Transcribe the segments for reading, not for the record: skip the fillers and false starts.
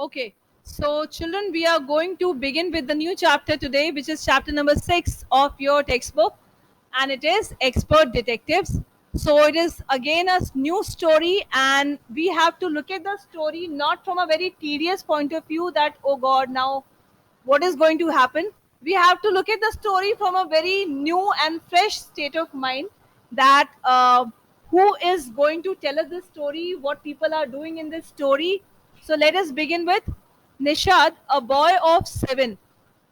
Okay, so children, we are going to begin with the new chapter today, which is chapter number 6 of your textbook, and it is Expert Detectives. So it is again a new story, and we have to look at the story not from a very tedious point of view that, oh God, now what is going to happen. We have to look at the story from a very new and fresh state of mind that who is going to tell us this story, what people are doing in this story. So let us begin with Nishad, a boy of 7,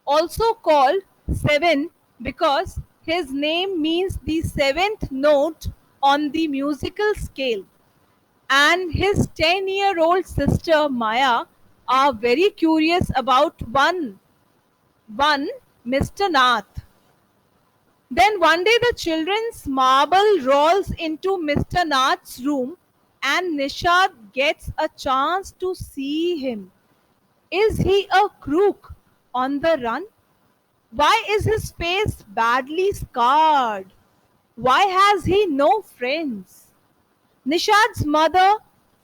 also called Seven because his name means the seventh note on the musical scale, and his 10-year-old sister Maya are very curious about one Mr. Nath. Then one day the children's marble rolls into Mr. Nath's room and Nishad gets a chance to see him. Is he a crook on the run? Why is his face badly scarred? Why has he no friends? Nishad's mother,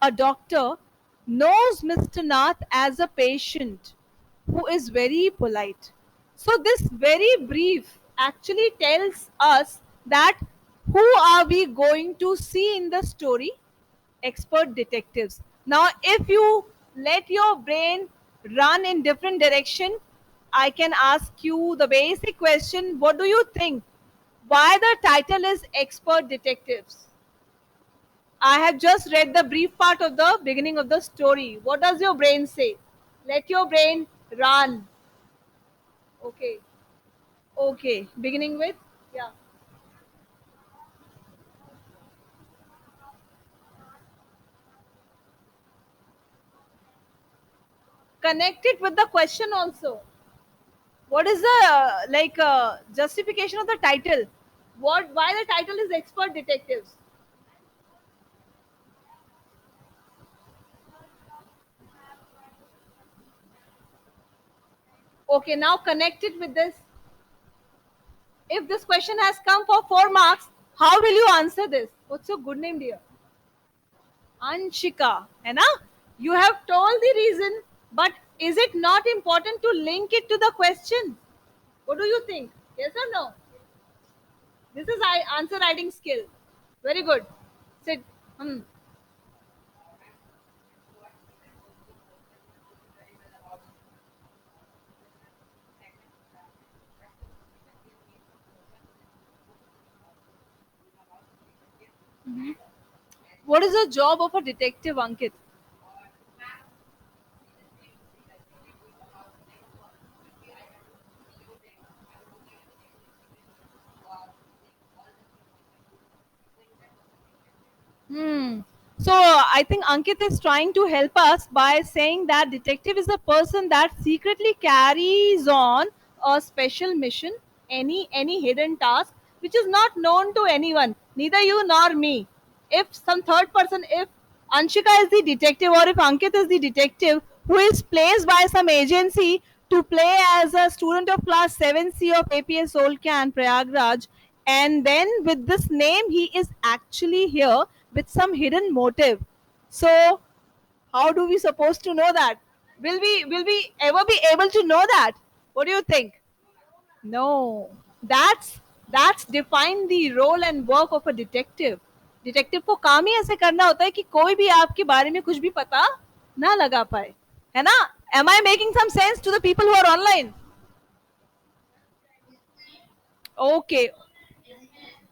a doctor, knows Mr. Nath as a patient who is very polite. So, this very brief actually tells us that who are we going to see in the story? Expert detectives. Now, if you let your brain run in different direction, I can ask you the basic question, what do you think? Why the title is Expert Detectives? I have just read the brief part of the beginning of the story. What does your brain say? Let your brain run. Okay. Okay. Beginning with? Yeah. Connect it with the question also. What is the justification of the title? What? Why the title is Expert Detectives? Okay. Now connect it with this. If this question has come for 4 marks, how will you answer this? What's your good name, dear? Anshika, है ना? You have told the reason, but is it not important to link it to the question? What do you think? Yes or no? This is answer writing skill. Very good. Sit. Hmm. What is the job of a detective, Ankit? Hmm. So I think Ankit is trying to help us by saying that detective is a person that secretly carries on a special mission, any hidden task which is not known to anyone, neither you nor me. If some third person, if Anshika is the detective or if Ankit is the detective who is placed by some agency to play as a student of class 7C of APS Olcan Prayagraj, and then with this name he is actually here with some hidden motive. So how do we supposed to know that? Will we ever be able to know that? What do you think? No. That's define the role and work of a detective. Detective को काम ही ऐसे करना होता है कि कोई भी आपके बारे में कुछ भी पता ना लगा पाए, है ना? Am I making some sense to the people who are online? Okay,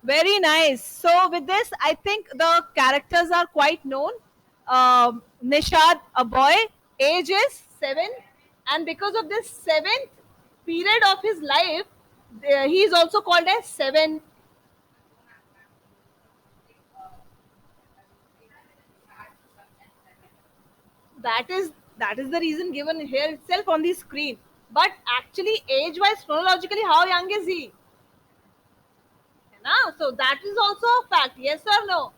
very nice. So with this, I think the characters are quite known. Nishad, a boy, age is 7, and because of this seventh period of his life, he is also called as 7. That is the reason given here itself on the screen. But actually, age-wise, chronologically, how young is he? है ना? So that is also a fact. Yes or no?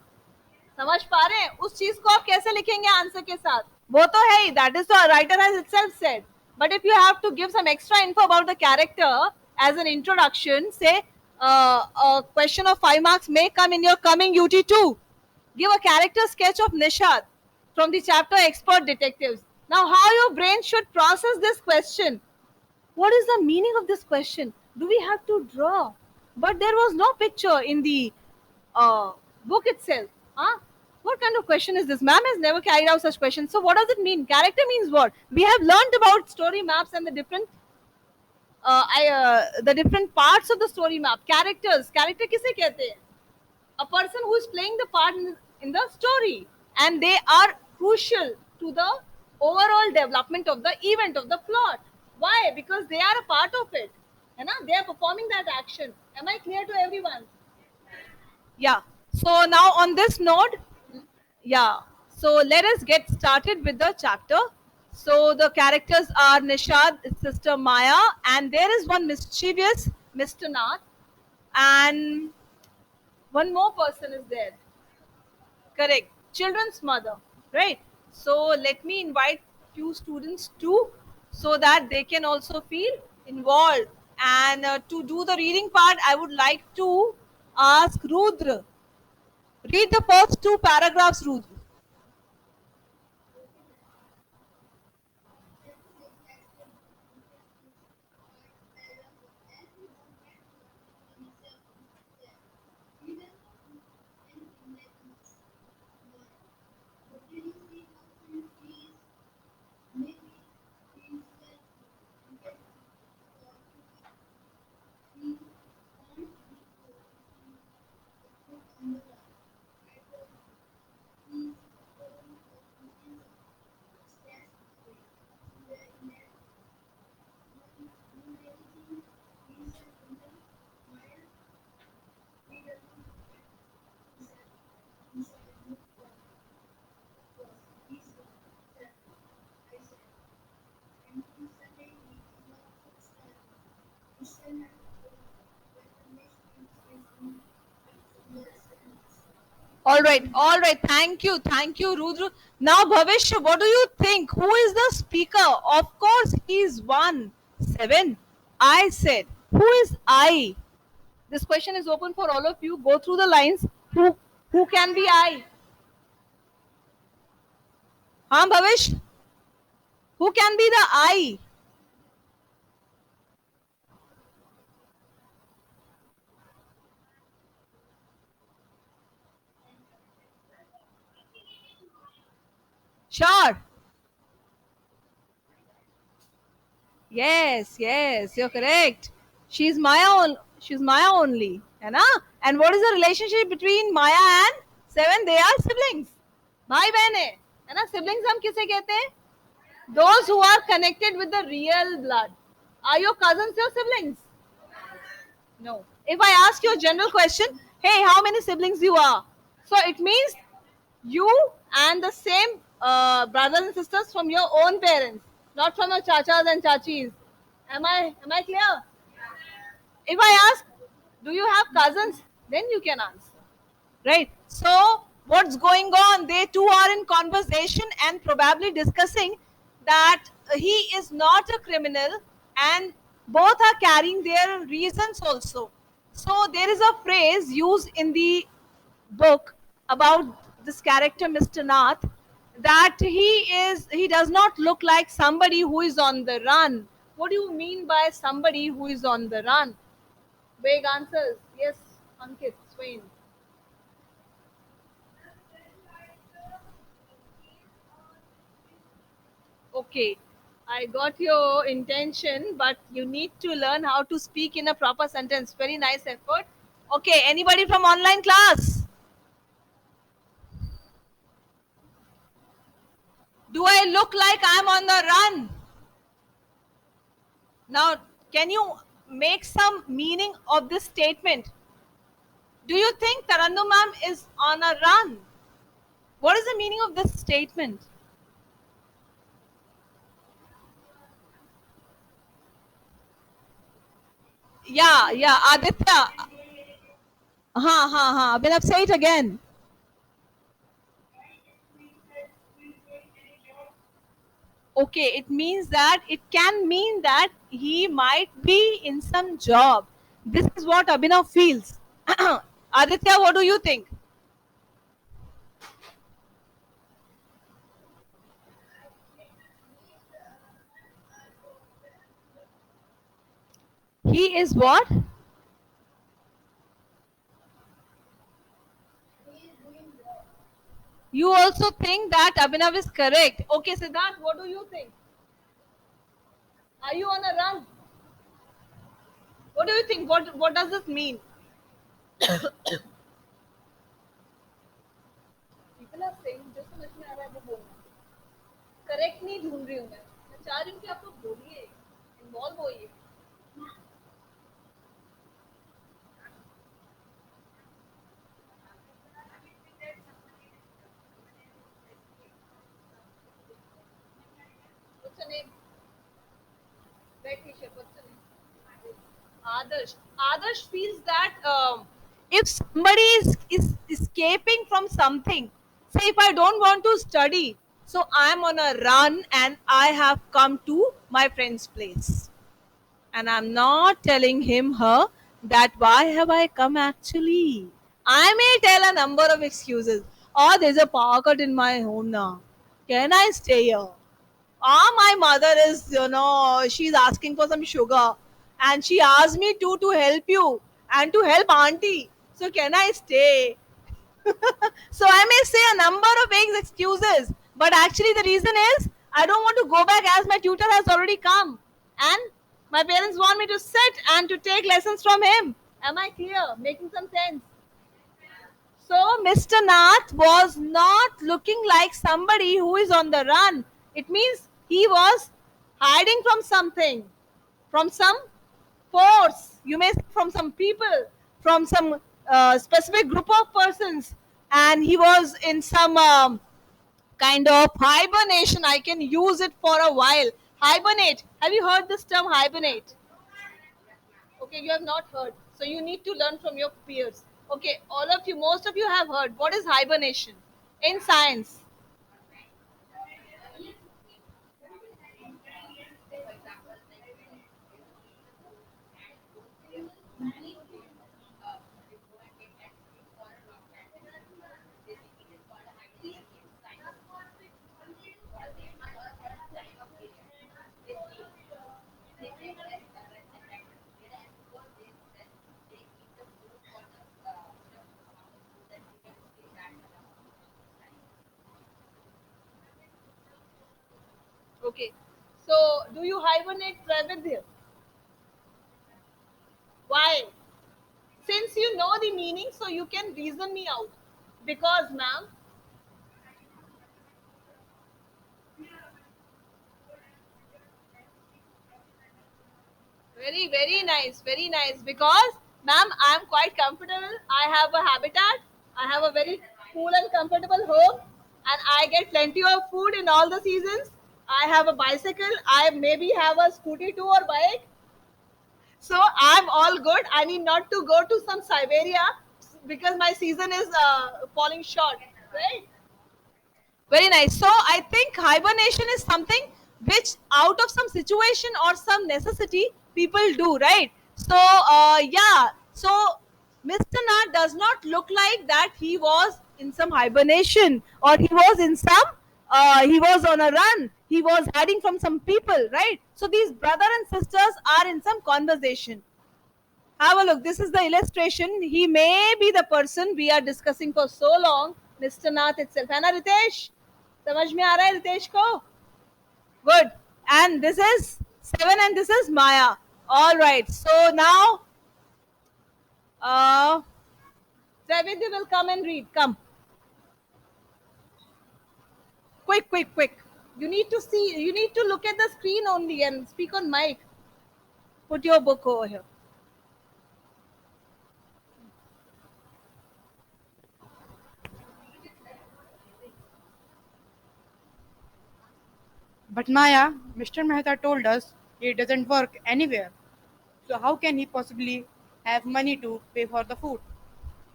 समझ पा रहे हैं? उस चीज को आप कैसे लिखेंगे आंसर के साथ? वो तो है ही. That is the writer has itself said. But if you have to give some extra info about the character as an introduction, say a question of 5 marks may come in your coming UT2. Give a character sketch of Nishad from the chapter Expert Detectives. Now, how your brain should process this question? What is the meaning of this question? Do we have to draw? But there was no picture in the uh, book itself. Huh? What kind of question is this? Ma'am has never carried out such questions. So, what does it mean? Character means what? We have learned about story maps and the different parts of the story map. Characters. Character किसे कहते हैं? A person who is playing the part in the story, and they are crucial to the overall development of the event of the plot. Why? Because they are a part of it, and they are performing that action. Am I clear to everyone? Yeah. So now on this note, yeah. So let us get started with the chapter. So the characters are Nishad, his sister Maya, and there is one mischievous Mr. Nath, and one more person is there. Correct. Children's mother, right? So let me invite few students too, so that they can also feel involved. And to do the reading part, I would like to ask Rudra. Read the first two paragraphs, Rudra. All right. Thank you, Rudra. Now, Bhavish, what do you think? Who is the speaker? Of course, he is one. Seven. I said, who is I? This question is open for all of you. Go through the lines. Who can be I? Huh, Bhavish? Who can be the I? Sure. Yes, you're correct. She's Maya only. है ना? And what is the relationship between Maya and Seven? They are siblings. भाई बहन है ना? Siblings हम किसे कहते हैं? Those who are connected with the real blood. Are your cousins your siblings? No. If I ask you a general question, hey, how many siblings you are? So it means you and the same brothers and sisters from your own parents, not from your chachas and chachis. Am I clear? If I ask, do you have cousins? Then you can answer. Right? So, what's going on? They too are in conversation and probably discussing that he is not a criminal, and both are carrying their reasons also. So, there is a phrase used in the book about this character, Mr. Nath, that he does not look like somebody who is on the run. What do you mean by somebody who is on the run? Vague answers. Yes, Ankit, Swain. Okay, I got your intention, but you need to learn how to speak in a proper sentence. Very nice effort. Okay, anybody from online class? Do I look like I'm on the run? Now, can you make some meaning of this statement? Do you think Tarannu ma'am is on a run? What is the meaning of this statement? Yeah, Aditya. Abhinav, say it again. Okay, it means that it can mean that he might be in some job. This is what Abhinav feels. Aditya, what do you think? He is what? You also think that Abhinav is correct. Okay, Siddharth, what do you think? Are you on a run? What do you think? What does this mean? People are saying जो समझ में आ रहा है वो बोलना. Correct नहीं ढूंढ रही हूँ मैं चाह रही हूँ कि आप लोग बोलिए इन्वॉल्व होइए. What's your name? Red t-shirt. What's your name? Adarsh. Adarsh feels that if somebody is escaping from something, say if I don't want to study, so I'm on a run and I have come to my friend's place. And I'm not telling him, her, that why have I come actually. I may tell a number of excuses. Oh, there's a power cut in my home now. Can I stay here? Ah, my mother is, she's asking for some sugar and she asked me to help you and to help auntie. So can I stay? So I may say a number of excuses, but actually the reason is I don't want to go back as my tutor has already come and my parents want me to sit and to take lessons from him. Am I clear? Making some sense? So Mr. Nath was not looking like somebody who is on the run. It means he was hiding from something, from some force, you may say from some people, from some specific group of persons, and he was in some kind of hibernation. I can use it for a while. Hibernate. Have you heard this term hibernate? Okay, you have not heard. So you need to learn from your peers. Okay, all of you, most of you have heard. What is hibernation in science? Okay. So do you hibernate Pravidya? Why? Since you know the meaning, so you can reason me out. Because, ma'am, very, very nice, very nice. Because, ma'am, I am quite comfortable. I have a habitat. I have a very cool and comfortable home, and I get plenty of food in all the seasons. I have a bicycle. I maybe have a scooty too or bike. So I'm all good. I need not to go to some Siberia because my season is falling short, right? Very nice. So I think hibernation is something which, out of some situation or some necessity, people do, right? So yeah. So Mr. Nat does not look like that he was in some hibernation or he was in some. He was on a run. He was hiding from some people, right? So these brother and sisters are in some conversation. Have a look. This is the illustration. He may be the person we are discussing for so long, Mr. Nath itself. है ना रितेश? समझ में आ रहा है रितेश को? Good. And this is Seven and this is Maya. All right. So now, uh, Travidya will come and read. Come. Quick, quick, quick. You need to see, you need to look at the screen only and speak on mic. Put your book over here. But Maya, Mr. Mehta told us it doesn't work anywhere. So how can he possibly have money to pay for the food?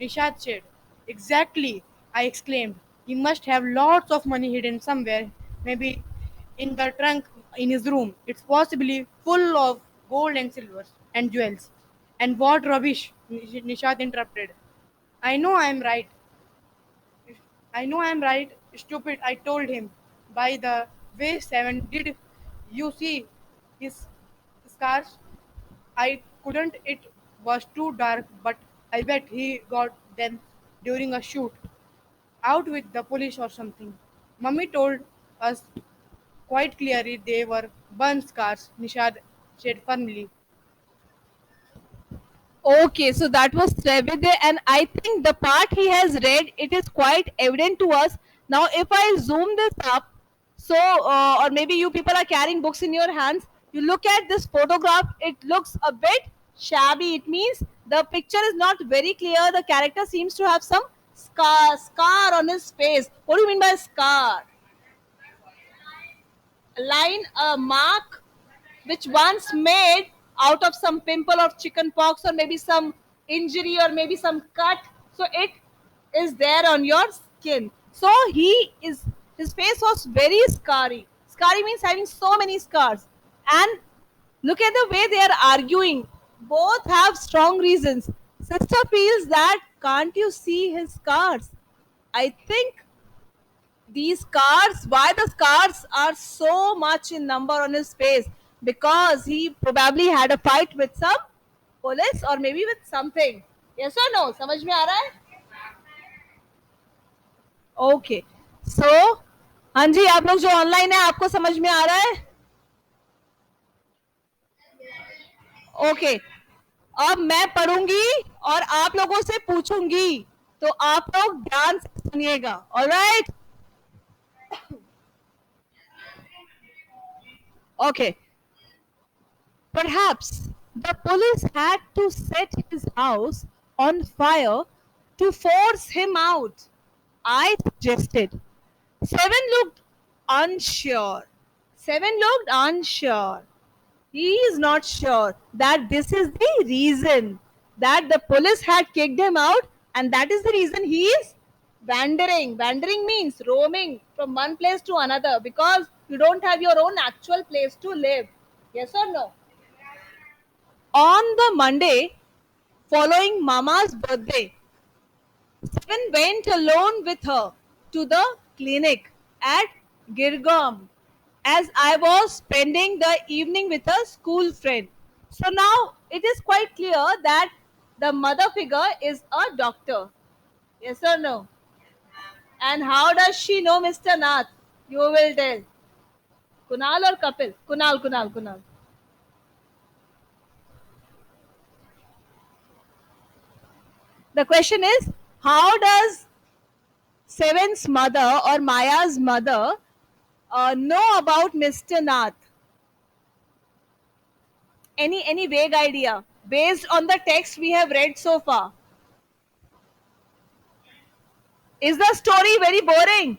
Nishad said. Exactly, I exclaimed. He must have lots of money hidden somewhere, maybe in the trunk in his room. It's possibly full of gold and silver and jewels. And what rubbish, Nishad interrupted. I know I am right. I know I am right, stupid, I told him. By the way, Seven, did you see his scars? I Couldn't it was too dark, but I bet he got them during a shoot. Out with the police or something. Mummy told us quite clearly they were burn scars, Nishad said firmly. Okay, so that was Srevidya, and I think the part he has read, it is quite evident to us. Now, if I zoom this up, so or maybe you people are carrying books in your hands, you look at this photograph, it looks a bit shabby. It means the picture is not very clear. The character seems to have some scar on his face. What do you mean by scar? A line, a mark which once made out of some pimple of chicken pox or maybe some injury or maybe some cut, so it is there on your skin. So his face was very scary means having so many scars. And look at the way they are arguing. Both have strong reasons. Sister feels that can't you see his scars? I think these scars, why the scars are so much in number on his face, because he probably had a fight with some police or maybe with something. Yes or no, समझ में आ रहा है? Okay, सो हाँ जी, आप लोग जो online है आपको समझ में आ रहा है? ओके, अब मैं पढ़ूंगी और आप लोगों से पूछूंगी, तो आप लोग ध्यान से सुनिएगा. Alright? Okay. Perhaps the police had to set his house on fire to force him out, I suggested. Seven looked unsure. Seven looked unsure. He is not sure that this is the reason that the police had kicked him out, and that is the reason he is wandering. Wandering means roaming from one place to another because you don't have your own actual place to live. Yes or no? On the Monday following Mama's birthday, Seven went alone with her to the clinic at Girgam as I was spending the evening with a school friend. So now it is quite clear that the mother figure is a doctor. Yes or no? And how does she know Mr. Nath? You will tell. Kunal or Kapil? Kunal. The question is, how does Seven's mother or Maya's mother know about Mr. Nath? Any vague idea based on the text we have read so far? Is the story very boring?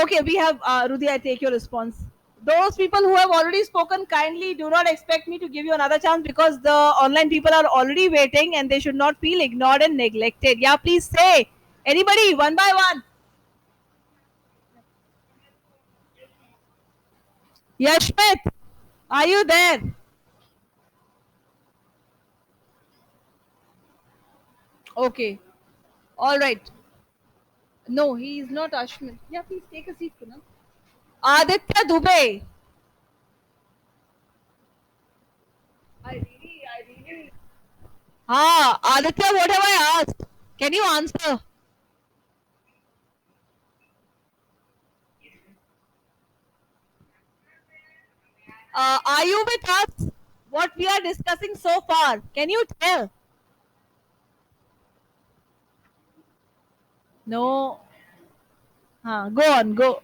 Okay, we have Rudhi. I take your response. Those people who have already spoken, kindly do not expect me to give you another chance because the online people are already waiting and they should not feel ignored and neglected. Yeah, please say. Anybody, one by one. Yashmit, are you there? Okay. All right. No, he is not Ashmit. Yeah, please take a seat, Kunal. Aditya Dubey. I really. Aditya, what have I asked? Can you answer? Are you with us? What we are discussing so far? Can you tell? No. Go on, go.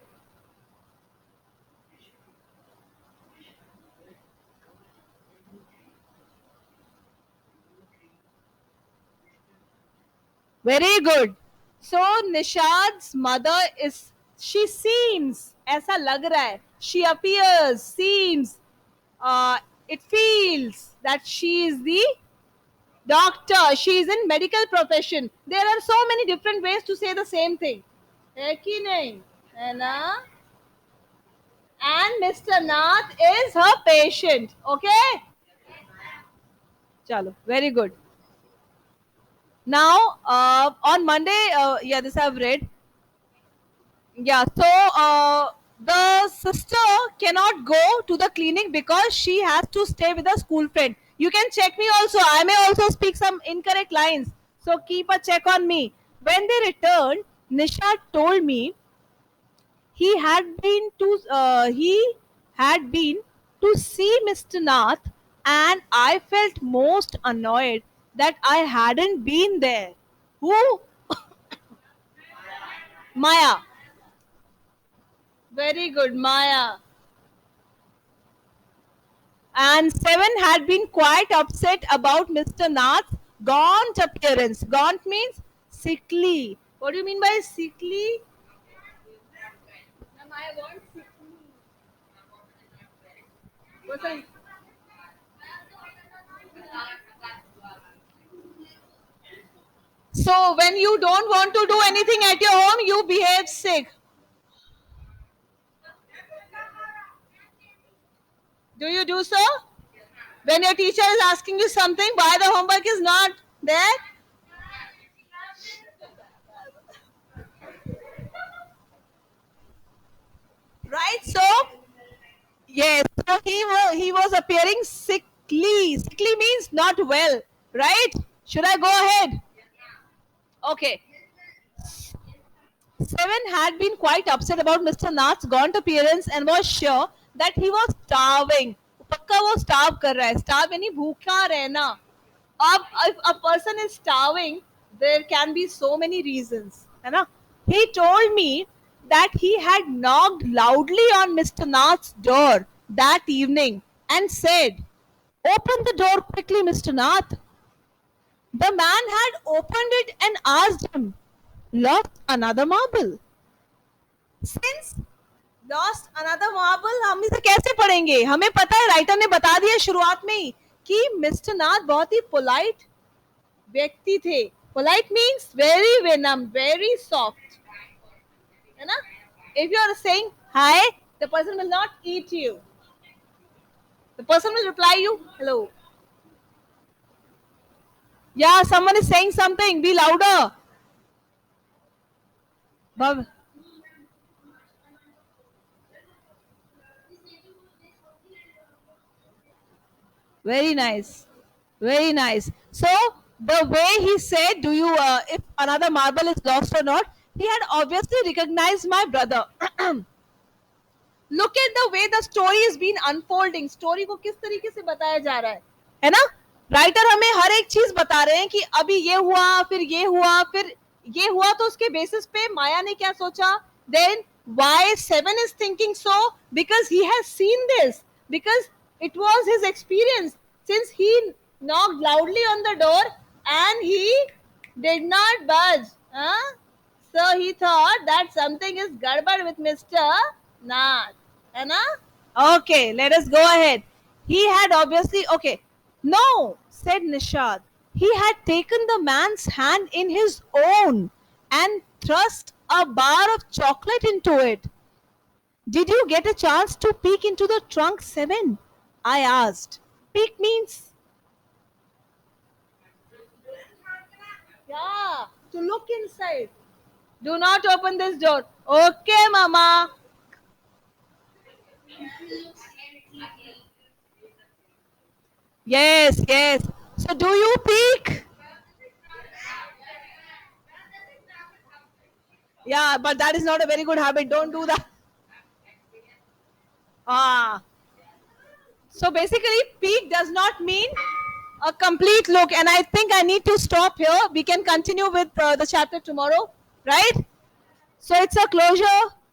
Very good. So Nishad's mother is, she seems, ऐसा लग रहा है, she appears, seems, uh, it feels that she is the doctor. She is in medical profession. There are so many different ways to say the same thing. है कि नहीं? है ना? And Mr. Nath is her patient. Okay? Chalo, very good. Now, on Monday, yeah, this I've read. Yeah, so the sister cannot go to the clinic because she has to stay with a school friend. You can check me also. I may also speak some incorrect lines. So keep a check on me. When they returned, Nisha told me he had been to see Mr. Nath, and I felt most annoyed that I hadn't been there. Who? Maya. Very good, Maya. And Seven had been quite upset about Mr. Nath's gaunt appearance. Gaunt means sickly. What do you mean by sickly? Am I gaunt? What's that? So when you don't want to do anything at your home, you behave sick. Do you do so? When your teacher is asking you something, why the homework is not there? Right? So, yes, so he was appearing sickly. Sickly means not well, right? Should I go ahead? Okay. Seven had been quite upset about Mr. Nath's gaunt appearance and was sure that he was starving. पक्का वो starve कर रहा है. Starve यानी भूखा रहना. अब if a person is starving, there can be so many reasons, है ना? He told me that he had knocked loudly on Mr. Nath's door that evening and said, "Open the door quickly, Mr. Nath." The man had opened it and asked him, "Lost another marble?" Since lost another marble, हम इसे कैसे पढ़ेंगे? हमें पता है, writer ने बता दिया शुरुआत में ही कि मिस्टर नाथ बहुत ही पोलाइट व्यक्ति थे. पोलाइट मीन्स वेरी विनम, वेरी सॉफ्ट, है ना? If you are saying hi, the person will not eat you. The person will reply you, hello. Yeah, someone is saying something. Be louder. Bhav. Very nice. Very nice. So the way he said, "Do you if another marble is lost or not?" He had obviously recognized my brother. Look at the way the story is been unfolding. Story को किस तरीके से बताया जा रहा है ना? Writer हमें हर एक चीज बता रहे हैं कि अभी ये हुआ, फिर ये हुआ, फिर ये हुआ, तो उसके बेसिस पे माया ने क्या सोचा? Then why Seven is thinking so? Because he has seen this. Because it was his experience. Since he knocked loudly on the door and he did not budge. Huh? So he thought that something is gadbad with Mr. Nath. है ना? Okay, let us go ahead. He had obviously, okay. No, said Nishad. He had taken the man's hand in his own and thrust a bar of chocolate into it. Did you get a chance to peek into the trunk, Seven? I asked. Peek means, yeah, to look inside. Do not open this door. Okay, Mama. Yes, yes. So do you peek? Yeah, but that is not a very good habit. Don't do that. Ah. So basically, peek does not mean a complete look. And I think I need to stop here. We can continue with the chapter tomorrow, right? So it's a closure.